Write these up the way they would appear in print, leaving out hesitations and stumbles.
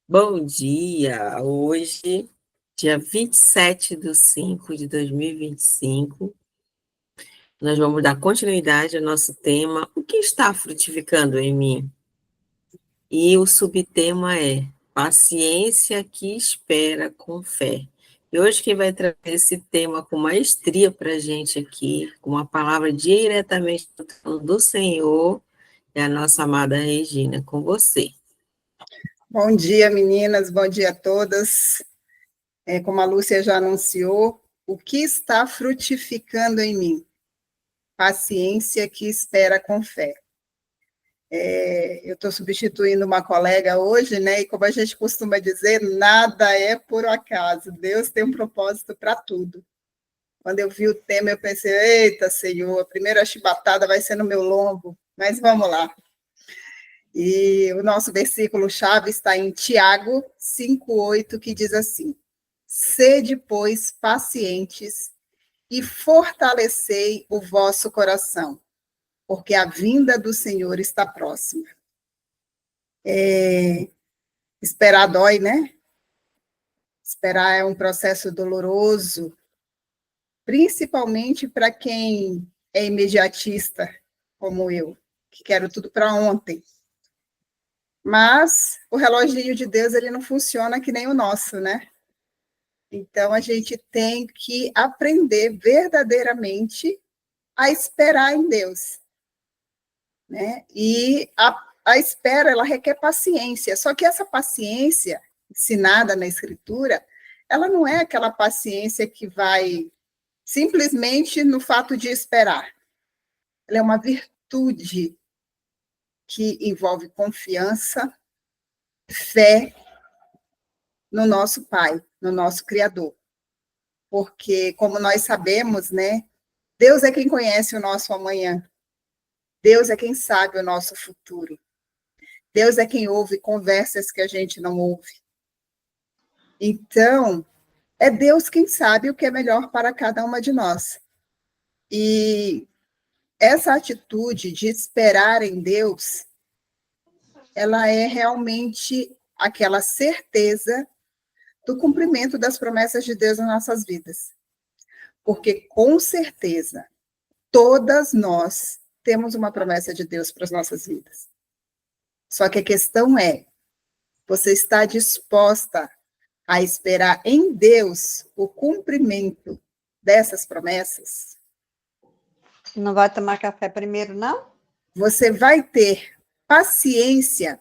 Bom dia! Hoje, dia 27/5 de 2025, nós vamos dar continuidade ao nosso tema: O que está frutificando em mim? E o subtema é Paciência que espera com fé. E hoje quem vai trazer esse tema com maestria para a gente aqui, com uma palavra diretamente do Senhor, é a nossa amada Regina, com você. Bom dia, meninas, bom dia a todas. Como a Lúcia já anunciou, o que está frutificando em mim? Paciência que espera com fé. Eu estou substituindo uma colega hoje, né? E como a gente costuma dizer, nada é por acaso. Deus tem um propósito para tudo. Quando eu vi o tema, eu pensei, eita, Senhor, a primeira chibatada vai ser no meu lombo, mas vamos lá. E o nosso versículo-chave está em Tiago 5,8, que diz assim: Sede, pois, pacientes e fortalecei o vosso coração, porque a vinda do Senhor está próxima. Esperar dói, né? Esperar é um processo doloroso, principalmente para quem é imediatista, como eu, que quero tudo para ontem. Mas o reloginho de Deus, ele não funciona que nem o nosso, né? Então, a gente tem que aprender verdadeiramente a esperar em Deus, né? E a espera, ela requer paciência, só que essa paciência, ensinada na Escritura, ela não é aquela paciência que vai simplesmente no fato de esperar. Ela é uma virtude que envolve confiança, fé no nosso Pai, no nosso Criador. Porque, como nós sabemos, né, Deus é quem conhece o nosso amanhã. Deus é quem sabe o nosso futuro. Deus é quem ouve conversas que a gente não ouve. Então, é Deus quem sabe o que é melhor para cada uma de nós. E essa atitude de esperar em Deus, ela é realmente aquela certeza do cumprimento das promessas de Deus nas nossas vidas. Porque, com certeza, todas nós temos uma promessa de Deus para as nossas vidas. Só que a questão é, você está disposta a esperar em Deus o cumprimento dessas promessas? Não vai tomar café primeiro, não? Você vai ter paciência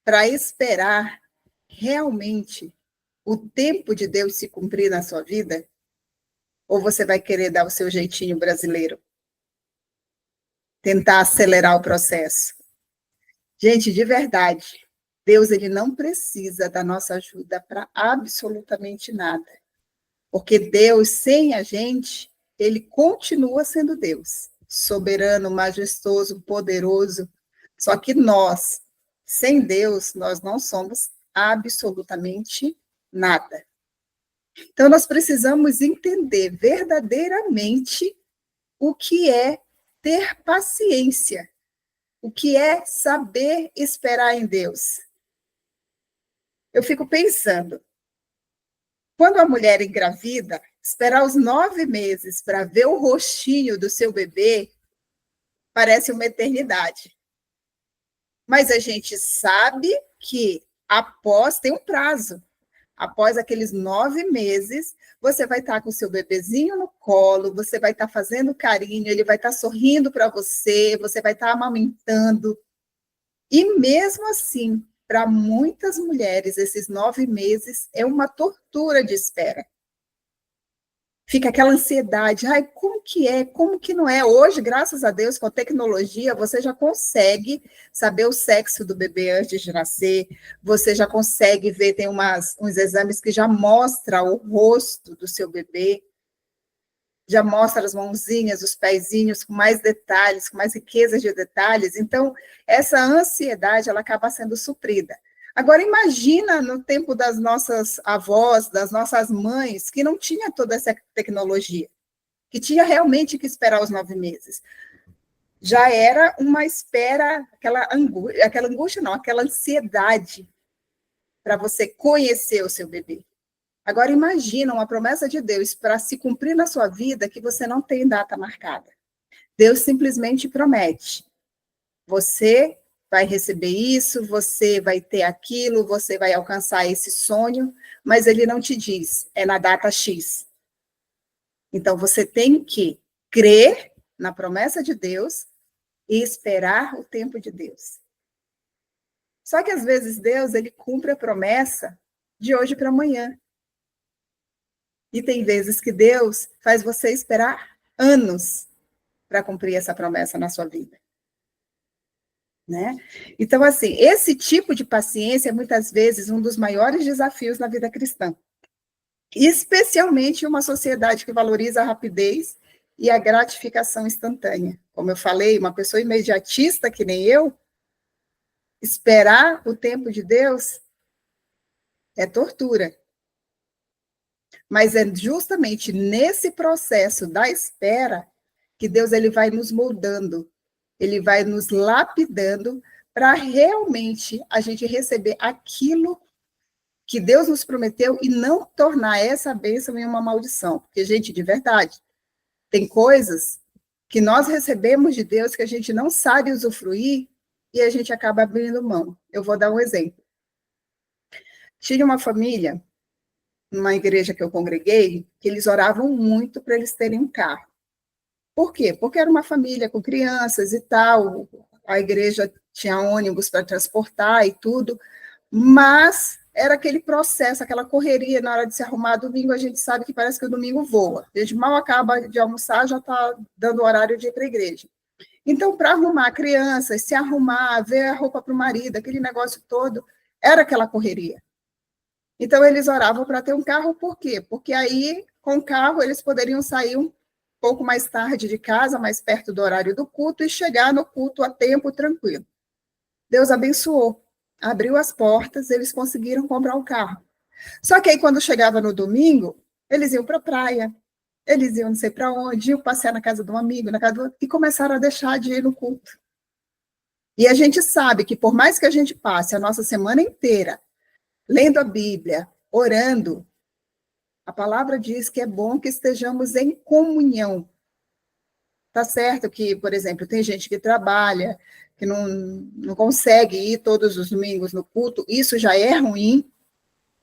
para esperar realmente o tempo de Deus se cumprir na sua vida? Ou você vai querer dar o seu jeitinho brasileiro? Tentar acelerar o processo? Gente, de verdade, Deus, ele não precisa da nossa ajuda para absolutamente nada. Porque Deus, sem a gente, ele continua sendo Deus. Soberano, majestoso, poderoso. Só que nós, sem Deus, nós não somos absolutamente nada. Então, nós precisamos entender verdadeiramente o que é ter paciência. O que é saber esperar em Deus? Eu fico pensando, quando a mulher engravida, esperar os 9 meses para ver o rostinho do seu bebê parece uma eternidade. Mas a gente sabe que tem um prazo. Após aqueles 9 meses, você vai estar com o seu bebezinho no colo, você vai estar fazendo carinho, ele vai estar sorrindo para você, você vai estar amamentando. E mesmo assim, para muitas mulheres, esses 9 meses é uma tortura de espera. Fica aquela ansiedade, ai, como que é, como que não é? Hoje, graças a Deus, com a tecnologia, você já consegue saber o sexo do bebê antes de nascer, você já consegue ver, tem uns exames que já mostram o rosto do seu bebê, já mostra as mãozinhas, os pezinhos, com mais detalhes, com mais riqueza de detalhes. Então, essa ansiedade, ela acaba sendo suprida. Agora, imagina no tempo das nossas avós, das nossas mães, que não tinha toda essa tecnologia, que tinha realmente que esperar os 9 meses. Já era uma espera, aquela angústia não, aquela ansiedade para você conhecer o seu bebê. Agora, imagina uma promessa de Deus para se cumprir na sua vida que você não tem data marcada. Deus simplesmente promete. Você vai receber isso, você vai ter aquilo, você vai alcançar esse sonho, mas ele não te diz, é na data X. Então, você tem que crer na promessa de Deus e esperar o tempo de Deus. Só que, às vezes, Deus, ele cumpre a promessa de hoje para amanhã. E tem vezes que Deus faz você esperar anos para cumprir essa promessa na sua vida. Né? Então, assim, esse tipo de paciência é, muitas vezes, um dos maiores desafios na vida cristã. Especialmente em uma sociedade que valoriza a rapidez e a gratificação instantânea. Como eu falei, uma pessoa imediatista que nem eu, esperar o tempo de Deus é tortura. Mas é justamente nesse processo da espera que Deus ele vai nos moldando, ele vai nos lapidando para realmente a gente receber aquilo que Deus nos prometeu e não tornar essa bênção em uma maldição. Porque, gente, de verdade, tem coisas que nós recebemos de Deus que a gente não sabe usufruir e a gente acaba abrindo mão. Eu vou dar um exemplo. Tinha uma família, numa igreja que eu congreguei, que eles oravam muito para eles terem um carro. Por quê? Porque era uma família com crianças e tal, a igreja tinha ônibus para transportar e tudo, mas era aquele processo, aquela correria na hora de se arrumar. Domingo, a gente sabe que parece que o domingo voa. A gente mal acaba de almoçar, já está dando horário de ir para a igreja. Então, para arrumar crianças, se arrumar, ver a roupa para o marido, aquele negócio todo, era aquela correria. Então, eles oravam para ter um carro, por quê? Porque aí, com o carro, eles poderiam sair um pouco mais tarde de casa, mais perto do horário do culto, e chegar no culto a tempo, tranquilo. Deus abençoou, abriu as portas, eles conseguiram comprar um carro. Só que aí, quando chegava no domingo, eles iam para a praia, eles iam não sei para onde, iam passear na casa de um amigo, na casa do outro, e começaram a deixar de ir no culto. E a gente sabe que, por mais que a gente passe a nossa semana inteira lendo a Bíblia, orando, a palavra diz que é bom que estejamos em comunhão. Tá certo que, por exemplo, tem gente que trabalha, que não consegue ir todos os domingos no culto, isso já é ruim.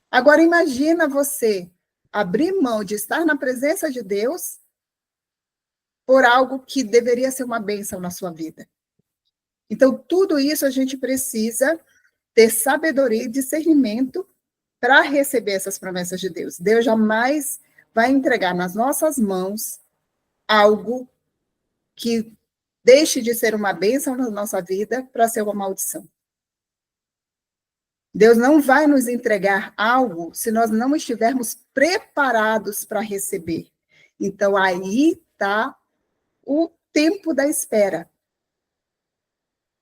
Agora, imagina você abrir mão de estar na presença de Deus por algo que deveria ser uma bênção na sua vida. Então, tudo isso a gente precisa ter sabedoria e discernimento para receber essas promessas de Deus. Deus jamais vai entregar nas nossas mãos algo que deixe de ser uma bênção na nossa vida para ser uma maldição. Deus não vai nos entregar algo se nós não estivermos preparados para receber. Então, aí está o tempo da espera.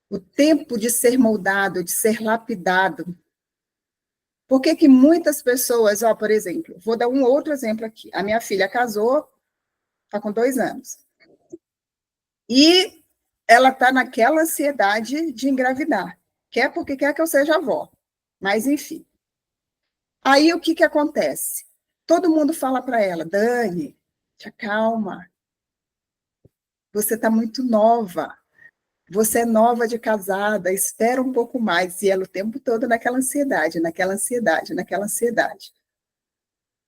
O tempo de ser moldado, de ser lapidado. Por que muitas pessoas, por exemplo, vou dar um outro exemplo aqui. A minha filha casou, está com 2 anos. E ela está naquela ansiedade de engravidar. Quer porque quer que eu seja avó. Mas, enfim. Aí, o que acontece? Todo mundo fala para ela, Dani, te acalma. Você está muito nova. Você é nova de casada, espera um pouco mais. E ela o tempo todo naquela ansiedade, naquela ansiedade, naquela ansiedade.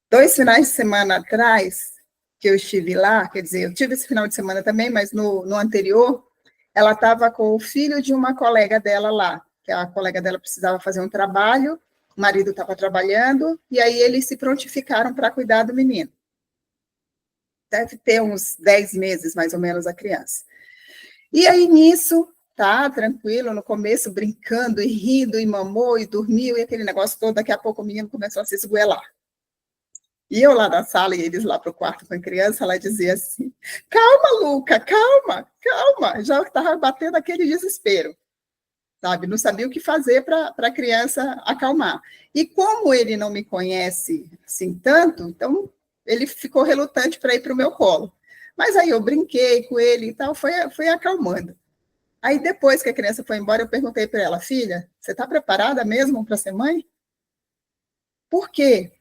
2 finais de semana atrás, que eu estive lá, quer dizer, eu tive esse final de semana também, mas no anterior, ela estava com o filho de uma colega dela lá, que a colega dela precisava fazer um trabalho, o marido estava trabalhando, e aí eles se prontificaram para cuidar do menino. Deve ter uns 10 meses, mais ou menos, a criança. E aí, nisso, tá, tranquilo, no começo, brincando e rindo, e mamou, e dormiu, e aquele negócio todo, daqui a pouco o menino começou a se esgoelar. E eu lá na sala, e eles lá para o quarto com a criança, ela dizia assim, calma, Luca, calma, calma, já estava batendo aquele desespero, sabe, não sabia o que fazer para a criança acalmar. E como ele não me conhece assim tanto, então ele ficou relutante para ir para o meu colo. Mas aí eu brinquei com ele e tal, foi acalmando. Aí depois que a criança foi embora, eu perguntei para ela, filha, você está preparada mesmo para ser mãe? Por quê?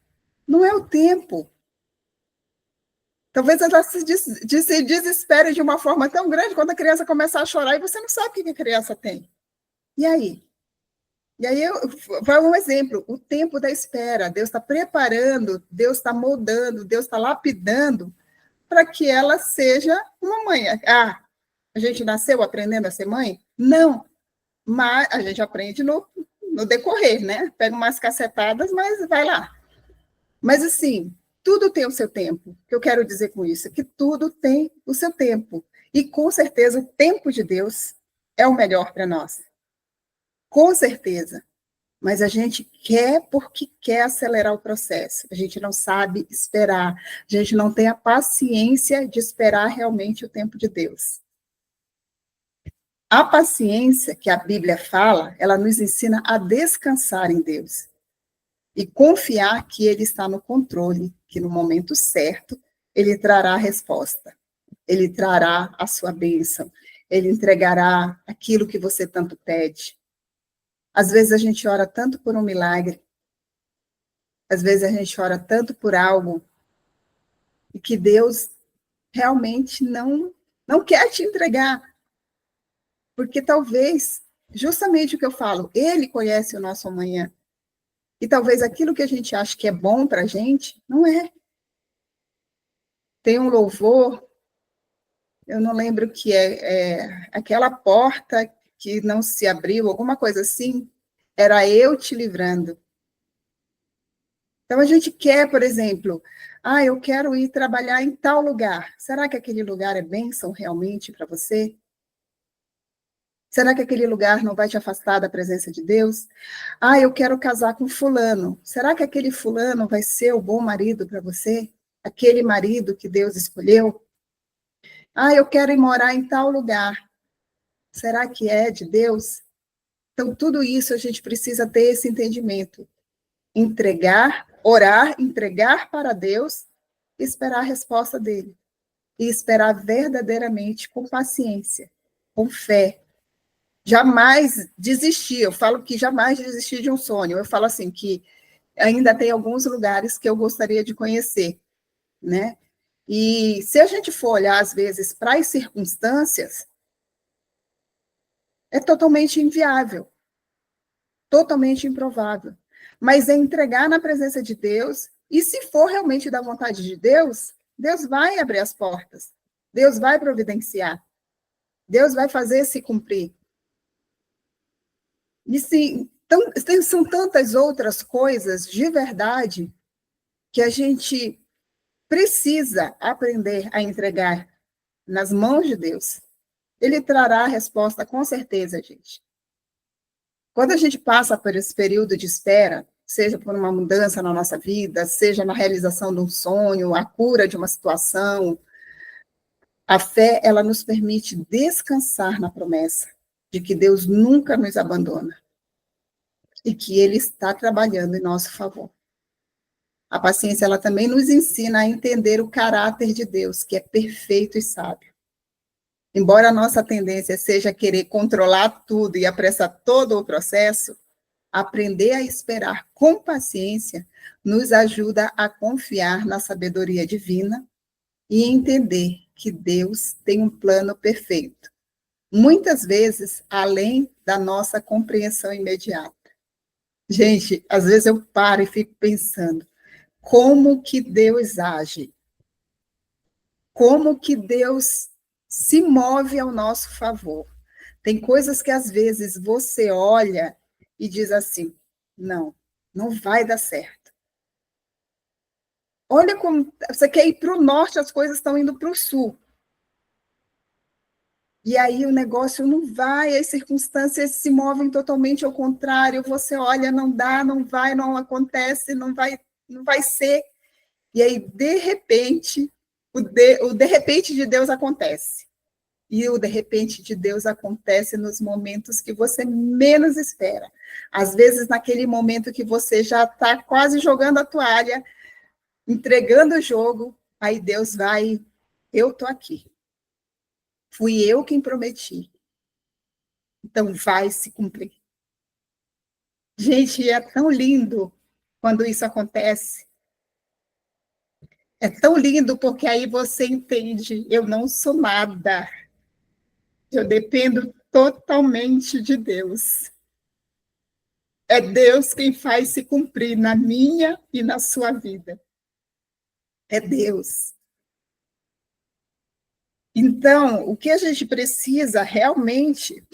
Não é o tempo. Talvez ela se desespere de uma forma tão grande quando a criança começar a chorar e você não sabe o que a criança tem. E aí? E aí, vai um exemplo, o tempo da espera. Deus está preparando, Deus está moldando, Deus está lapidando para que ela seja uma mãe. Ah, a gente nasceu aprendendo a ser mãe? Não, mas a gente aprende no decorrer, né? Pega umas cacetadas, mas vai lá. Mas, assim, tudo tem o seu tempo. O que eu quero dizer com isso? É que tudo tem o seu tempo. E, com certeza, o tempo de Deus é o melhor para nós. Com certeza. Mas a gente quer porque quer acelerar o processo. A gente não sabe esperar. A gente não tem a paciência de esperar realmente o tempo de Deus. A paciência que a Bíblia fala, ela nos ensina a descansar em Deus e confiar que Ele está no controle, que no momento certo Ele trará a resposta, Ele trará a sua bênção, Ele entregará aquilo que você tanto pede. Às vezes a gente ora tanto por um milagre, às vezes a gente ora tanto por algo e que Deus realmente não quer te entregar. Porque talvez, justamente o que eu falo, Ele conhece o nosso amanhã. E talvez aquilo que a gente acha que é bom para a gente, não é. Tem um louvor, eu não lembro o que aquela porta que não se abriu, alguma coisa assim, era eu te livrando. Então a gente quer, por exemplo, eu quero ir trabalhar em tal lugar. Será que aquele lugar é bênção realmente para você? Será que aquele lugar não vai te afastar da presença de Deus? Eu quero casar com fulano. Será que aquele fulano vai ser o bom marido para você? Aquele marido que Deus escolheu? Eu quero ir morar em tal lugar. Será que é de Deus? Então, tudo isso a gente precisa ter esse entendimento. Entregar, orar, entregar para Deus e esperar a resposta dele. E esperar verdadeiramente com paciência, com fé. Jamais desistir. Eu falo que jamais desistir de um sonho. Eu falo assim que ainda tem alguns lugares que eu gostaria de conhecer, né? E se a gente for olhar, às vezes, para as circunstâncias, é totalmente inviável, totalmente improvável. Mas é entregar na presença de Deus, e se for realmente da vontade de Deus, Deus vai abrir as portas, Deus vai providenciar, Deus vai fazer se cumprir. E sim, são tantas outras coisas de verdade que a gente precisa aprender a entregar nas mãos de Deus. Ele trará a resposta com certeza, gente. Quando a gente passa por esse período de espera, seja por uma mudança na nossa vida, seja na realização de um sonho, a cura de uma situação, a fé, ela nos permite descansar na promessa de que Deus nunca nos abandona e que Ele está trabalhando em nosso favor. A paciência, ela também nos ensina a entender o caráter de Deus, que é perfeito e sábio. Embora a nossa tendência seja querer controlar tudo e apressar todo o processo, aprender a esperar com paciência nos ajuda a confiar na sabedoria divina e entender que Deus tem um plano perfeito, muitas vezes além da nossa compreensão imediata. Gente, às vezes eu paro e fico pensando, como que Deus age? Como que Deus se move ao nosso favor? Tem coisas que às vezes você olha e diz assim, não vai dar certo. Olha como você quer ir para o norte, as coisas estão indo para o sul. E aí o negócio não vai, as circunstâncias se movem totalmente ao contrário, você olha, não dá, não vai, não acontece, não vai ser. E aí, de repente, o de repente de Deus acontece. E o de repente de Deus acontece nos momentos que você menos espera. Às vezes, naquele momento que você já está quase jogando a toalha, entregando o jogo, aí Deus vai, eu estou aqui. Fui eu quem prometi. Então, vai se cumprir. Gente, é tão lindo quando isso acontece. É tão lindo, porque aí você entende, eu não sou nada. Eu dependo totalmente de Deus. É Deus quem faz se cumprir na minha e na sua vida. É Deus. Então, o que a gente precisa realmente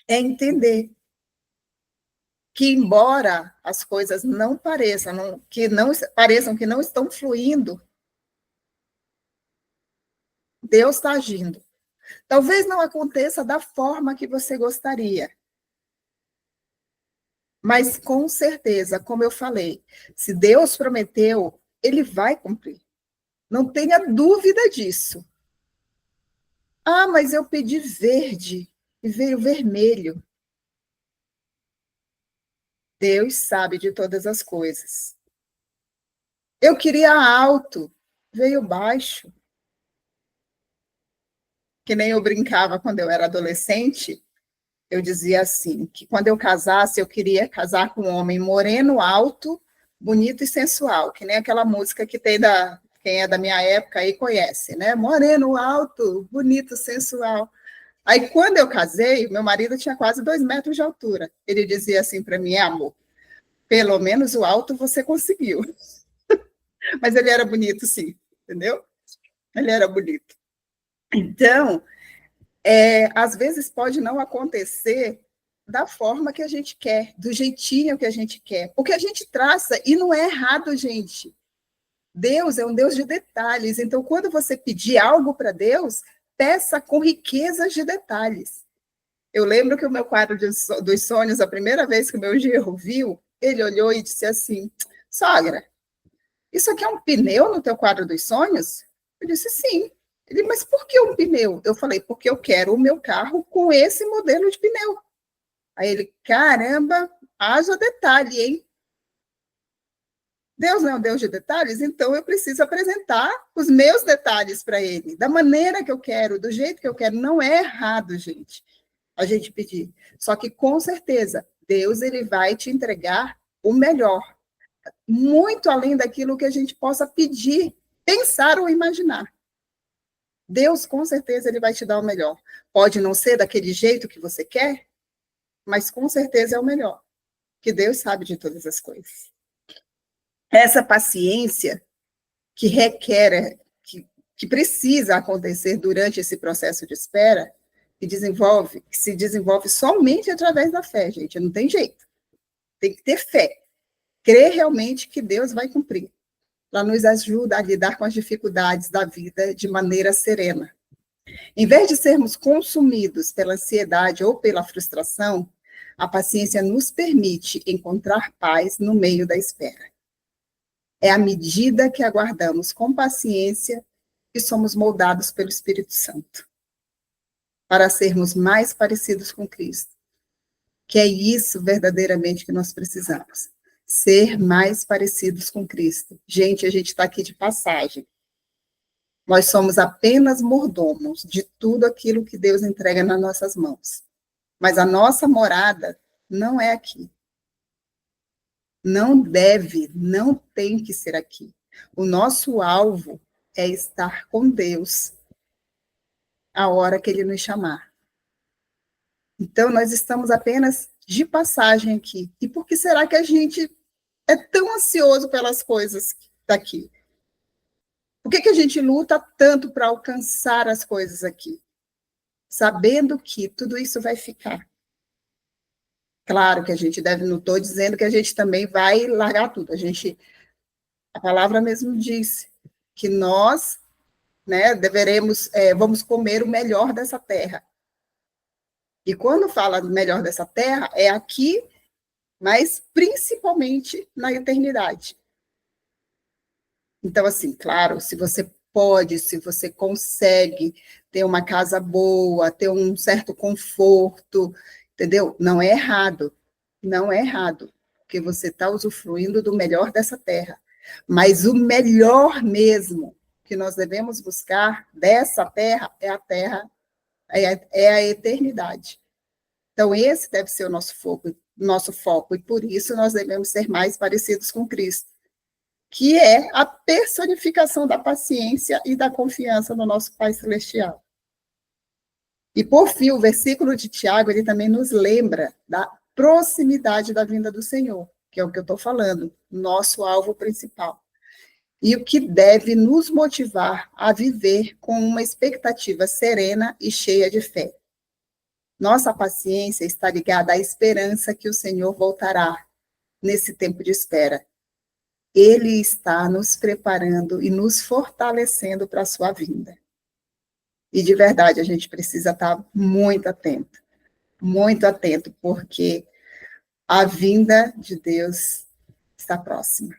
é entender que, embora as coisas não pareçam, que não estão fluindo, Deus está agindo. Talvez não aconteça da forma que você gostaria, mas com certeza, como eu falei, se Deus prometeu, ele vai cumprir. Não tenha dúvida disso. Ah, mas eu pedi verde e veio vermelho. Deus sabe de todas as coisas. Eu queria alto, veio baixo. Que nem eu brincava quando eu era adolescente, eu dizia assim, que quando eu casasse, eu queria casar com um homem moreno, alto, bonito e sensual, que nem aquela música que tem quem é da minha época aí conhece, né? Moreno, alto, bonito, sensual. Aí, quando eu casei, meu marido tinha quase 2 metros de altura. Ele dizia assim para mim, amor, pelo menos o alto você conseguiu. Mas ele era bonito, sim, entendeu? Ele era bonito. Então, às vezes pode não acontecer da forma que a gente quer, do jeitinho que a gente quer, porque a gente traça, e não é errado, gente. Deus é um Deus de detalhes, então quando você pedir algo para Deus, peça com riquezas de detalhes. Eu lembro que o meu quadro dos sonhos, a primeira vez que o meu genro viu, ele olhou e disse assim, sogra, isso aqui é um pneu no teu quadro dos sonhos? Eu disse, sim. Ele, mas por que um pneu? Eu falei, porque eu quero o meu carro com esse modelo de pneu. Aí ele, caramba, haja detalhe, hein? Deus não é um Deus de detalhes, então eu preciso apresentar os meus detalhes para ele, da maneira que eu quero, do jeito que eu quero. Não é errado, gente, a gente pedir. Só que, com certeza, Deus ele vai te entregar o melhor, muito além daquilo que a gente possa pedir, pensar ou imaginar. Deus, com certeza, ele vai te dar o melhor. Pode não ser daquele jeito que você quer, mas com certeza é o melhor, que Deus sabe de todas as coisas. Essa paciência que requer, que precisa acontecer durante esse processo de espera, que se desenvolve somente através da fé, gente, não tem jeito. Tem que ter fé, crer realmente que Deus vai cumprir. Ela nos ajuda a lidar com as dificuldades da vida de maneira serena. Em vez de sermos consumidos pela ansiedade ou pela frustração, a paciência nos permite encontrar paz no meio da espera. É à medida que aguardamos com paciência que somos moldados pelo Espírito Santo, para sermos mais parecidos com Cristo. Que é isso verdadeiramente que nós precisamos. Ser mais parecidos com Cristo. Gente, a gente está aqui de passagem. Nós somos apenas mordomos de tudo aquilo que Deus entrega nas nossas mãos. Mas a nossa morada não é aqui. Não deve, não tem que ser aqui. O nosso alvo é estar com Deus a hora que Ele nos chamar. Então, nós estamos apenas de passagem aqui. E por que será que a gente é tão ansioso pelas coisas daqui? Por que a gente luta tanto para alcançar as coisas aqui? Sabendo que tudo isso vai ficar. Claro que a gente deve, não estou dizendo que a gente também vai largar tudo. A palavra mesmo diz que nós, né, vamos comer o melhor dessa terra. E quando fala do melhor dessa terra, é aqui, mas principalmente na eternidade. Então, assim, claro, se você pode, se você consegue ter uma casa boa, ter um certo conforto, entendeu? Não é errado, não é errado, porque você está usufruindo do melhor dessa terra. Mas o melhor mesmo que nós devemos buscar dessa terra é a terra, é a eternidade. Então, esse deve ser o nosso foco. nosso foco, e por isso nós devemos ser mais parecidos com Cristo, que é a personificação da paciência e da confiança no nosso Pai Celestial. E, por fim, o versículo de Tiago, ele também nos lembra da proximidade da vinda do Senhor, que é o que eu estou falando, nosso alvo principal. E o que deve nos motivar a viver com uma expectativa serena e cheia de fé. Nossa paciência está ligada à esperança que o Senhor voltará nesse tempo de espera. Ele está nos preparando e nos fortalecendo para a sua vinda. E, de verdade, a gente precisa estar muito atento, porque a vinda de Deus está próxima.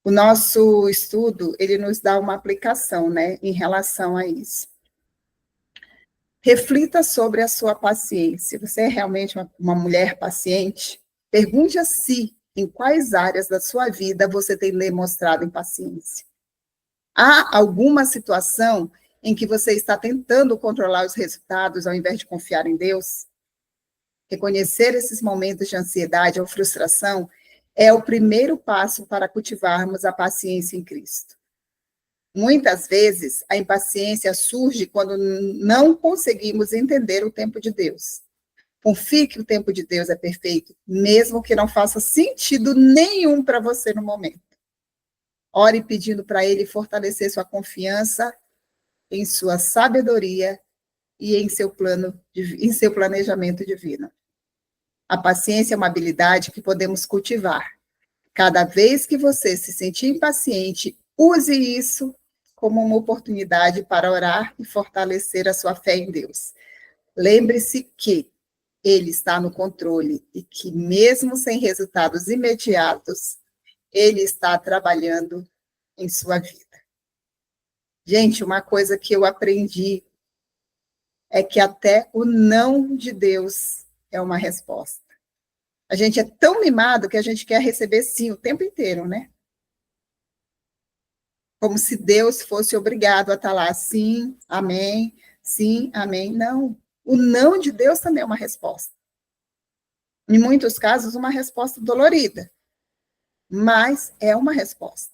O nosso estudo, ele nos dá uma aplicação, né, em relação a isso. Reflita sobre a sua paciência. Você é realmente uma mulher paciente? Pergunte a si em quais áreas da sua vida você tem demonstrado impaciência. Há alguma situação em que você está tentando controlar os resultados ao invés de confiar em Deus? Reconhecer esses momentos de ansiedade ou frustração é o primeiro passo para cultivarmos a paciência em Cristo. Muitas vezes, a impaciência surge quando não conseguimos entender o tempo de Deus. Confie que o tempo de Deus é perfeito, mesmo que não faça sentido nenhum para você no momento. Ore pedindo para Ele fortalecer sua confiança em sua sabedoria e em seu planejamento divino. A paciência é uma habilidade que podemos cultivar. Cada vez que você se sentir impaciente, use isso como uma oportunidade para orar e fortalecer a sua fé em Deus. Lembre-se que Ele está no controle e que, mesmo sem resultados imediatos, Ele está trabalhando em sua vida. Gente, uma coisa que eu aprendi é que até o não de Deus é uma resposta. A gente é tão mimado que a gente quer receber sim o tempo inteiro, né? Como se Deus fosse obrigado a estar lá, sim, amém, sim, amém. Não, o não de Deus também é uma resposta. Em muitos casos, uma resposta dolorida, mas é uma resposta.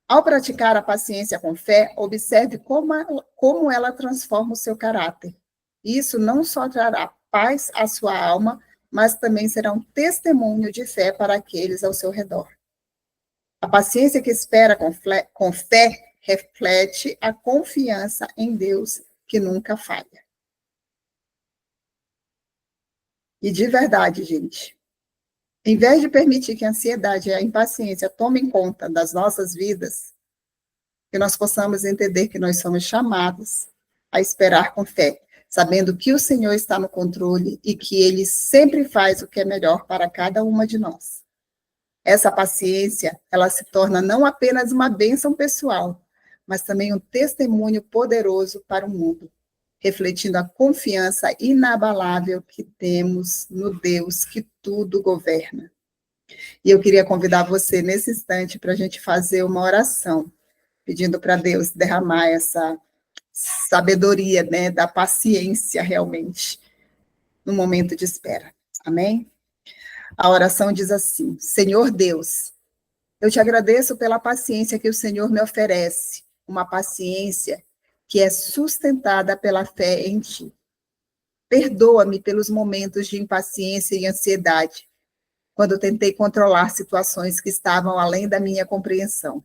Ao praticar a paciência com fé, observe como ela transforma o seu caráter. Isso não só trará paz à sua alma, mas também será um testemunho de fé para aqueles ao seu redor. A paciência que espera com fé reflete a confiança em Deus que nunca falha. E de verdade, gente, em vez de permitir que a ansiedade e a impaciência tomem conta das nossas vidas, que nós possamos entender que nós somos chamados a esperar com fé, sabendo que o Senhor está no controle e que Ele sempre faz o que é melhor para cada uma de nós. Essa paciência, ela se torna não apenas uma bênção pessoal, mas também um testemunho poderoso para o mundo, refletindo a confiança inabalável que temos no Deus que tudo governa. E eu queria convidar você, nesse instante, para a gente fazer uma oração, pedindo para Deus derramar essa sabedoria, né, da paciência, realmente, no momento de espera. Amém? A oração diz assim: Senhor Deus, eu te agradeço pela paciência que o Senhor me oferece, uma paciência que é sustentada pela fé em Ti. Perdoa-me pelos momentos de impaciência e ansiedade, quando tentei controlar situações que estavam além da minha compreensão.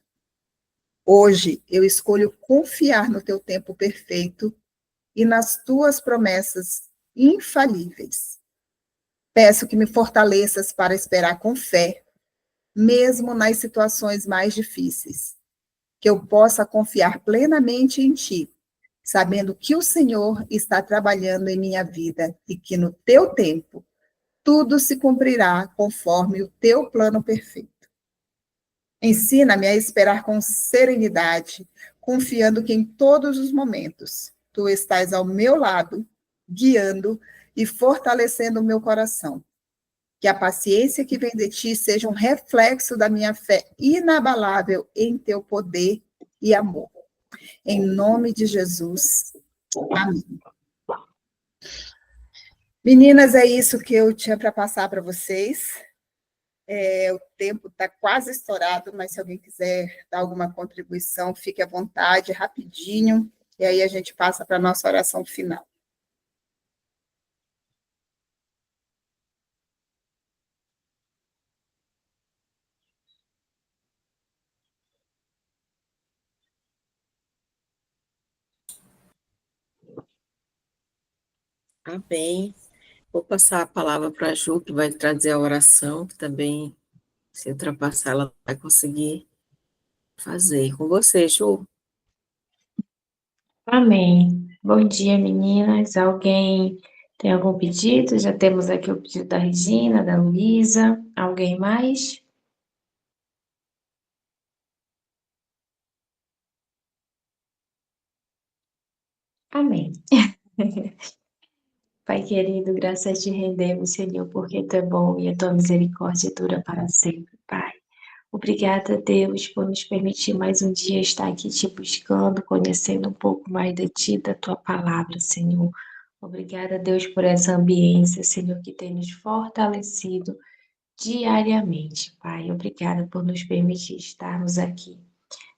Hoje, eu escolho confiar no Teu tempo perfeito e nas Tuas promessas infalíveis. Peço que me fortaleças para esperar com fé, mesmo nas situações mais difíceis. Que eu possa confiar plenamente em Ti, sabendo que o Senhor está trabalhando em minha vida e que no Teu tempo tudo se cumprirá conforme o Teu plano perfeito. Ensina-me a esperar com serenidade, confiando que em todos os momentos Tu estás ao meu lado, guiando e fortalecendo o meu coração. Que a paciência que vem de Ti seja um reflexo da minha fé inabalável em Teu poder e amor. Em nome de Jesus. Amém. Meninas, é isso que eu tinha para passar para vocês. O tempo está quase estourado, mas se alguém quiser dar alguma contribuição, fique à vontade, rapidinho, e aí a gente passa para a nossa oração final. Amém. Vou passar a palavra para a Ju, que vai trazer a oração, que também, se ultrapassar, ela vai conseguir fazer. Com você, Ju. Amém. Bom dia, meninas. Alguém tem algum pedido? Já temos aqui o pedido da Regina, da Luísa. Alguém mais? Amém. Pai querido, graças te rendemos, Senhor, porque tu é bom e a tua misericórdia dura para sempre, Pai. Obrigada, Deus, por nos permitir mais um dia estar aqui te buscando, conhecendo um pouco mais de ti, da tua palavra, Senhor. Obrigada, Deus, por essa ambiência, Senhor, que tem nos fortalecido diariamente, Pai. Obrigada por nos permitir estarmos aqui.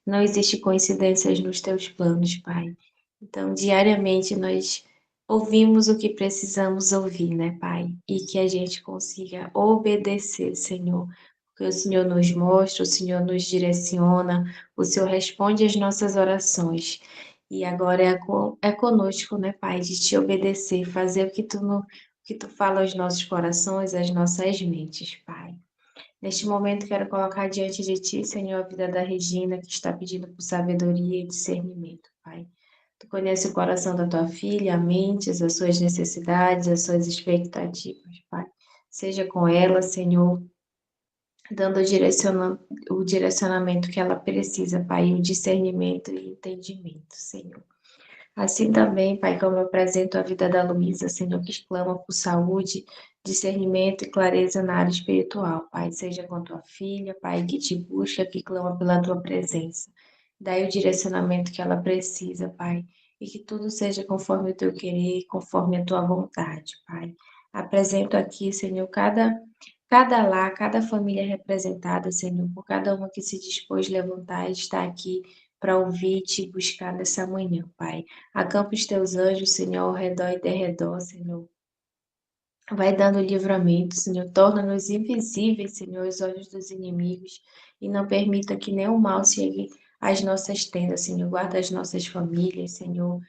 Não existe coincidências nos teus planos, Pai. Então, diariamente nós ouvimos o que precisamos ouvir, né, Pai? E que a gente consiga obedecer, Senhor. Porque o Senhor nos mostra, o Senhor nos direciona, o Senhor responde às nossas orações. E agora é conosco, né, Pai, de te obedecer, fazer o que tu fala aos nossos corações, às nossas mentes, Pai. Neste momento, quero colocar diante de Ti, Senhor, a vida da Regina, que está pedindo por sabedoria e discernimento, Pai. Tu conhece o coração da Tua filha, a mente, as suas necessidades, as suas expectativas, Pai. Seja com ela, Senhor, dando o direcionamento que ela precisa, Pai, e o discernimento e entendimento, Senhor. Assim também, Pai, como eu apresento a vida da Luísa, Senhor, que clama por saúde, discernimento e clareza na área espiritual, Pai, seja com a tua filha, Pai, que te busca, que clama pela tua presença. Dai o direcionamento que ela precisa, Pai, e que tudo seja conforme o teu querer, conforme a tua vontade, Pai. Apresento aqui, Senhor, cada lar, cada família representada, Senhor, por cada uma que se dispôs a levantar e estar aqui para ouvir e te buscar nessa manhã, Pai. Acampa os teus anjos, Senhor, ao redor e derredor, Senhor. Vai dando livramento, Senhor. Torna-nos invisíveis, Senhor, aos olhos dos inimigos. E não permita que nenhum mal chegue às nossas tendas, Senhor. Guarda as nossas famílias, Senhor.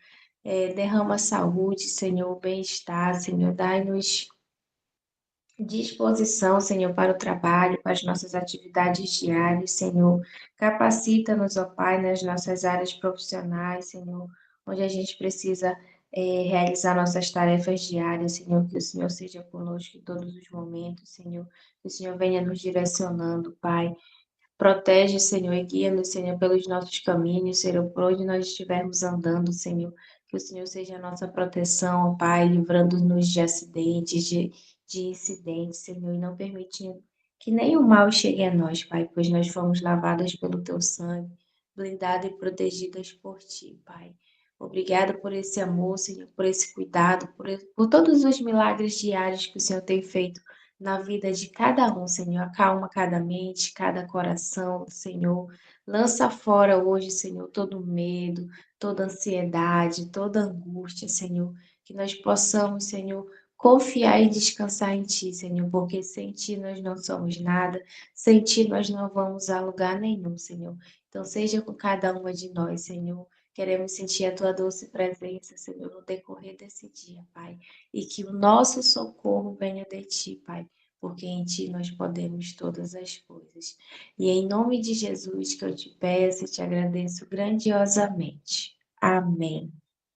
Derrama saúde, Senhor, bem-estar, Senhor. Dai-nos disposição, Senhor, para o trabalho, para as nossas atividades diárias, Senhor. Capacita-nos, ó Pai, nas nossas áreas profissionais, Senhor, onde a gente precisa realizar nossas tarefas diárias, Senhor, que o Senhor seja conosco em todos os momentos, Senhor, que o Senhor venha nos direcionando, Pai. Protege, Senhor, e guia-nos, Senhor, pelos nossos caminhos, Senhor, por onde nós estivermos andando, Senhor. Que o Senhor seja a nossa proteção, ó Pai, livrando-nos de acidentes, de incidentes, Senhor, e não permitindo que nenhum mal chegue a nós, Pai, pois nós fomos lavadas pelo Teu sangue, blindadas e protegidas por Ti, Pai. Obrigada por esse amor, Senhor, por esse cuidado, por todos os milagres diários que o Senhor tem feito na vida de cada um, Senhor. Acalma cada mente, cada coração, Senhor. Lança fora hoje, Senhor, todo medo, toda ansiedade, toda angústia, Senhor. Que nós possamos, Senhor, confiar e descansar em Ti, Senhor, porque sem Ti nós não somos nada, sem Ti nós não vamos a lugar nenhum, Senhor. Então, seja com cada uma de nós, Senhor. Queremos sentir a Tua doce presença, Senhor, no decorrer desse dia, Pai. E que o nosso socorro venha de Ti, Pai, porque em Ti nós podemos todas as coisas. E é em nome de Jesus que eu te peço e te agradeço grandiosamente. Amém.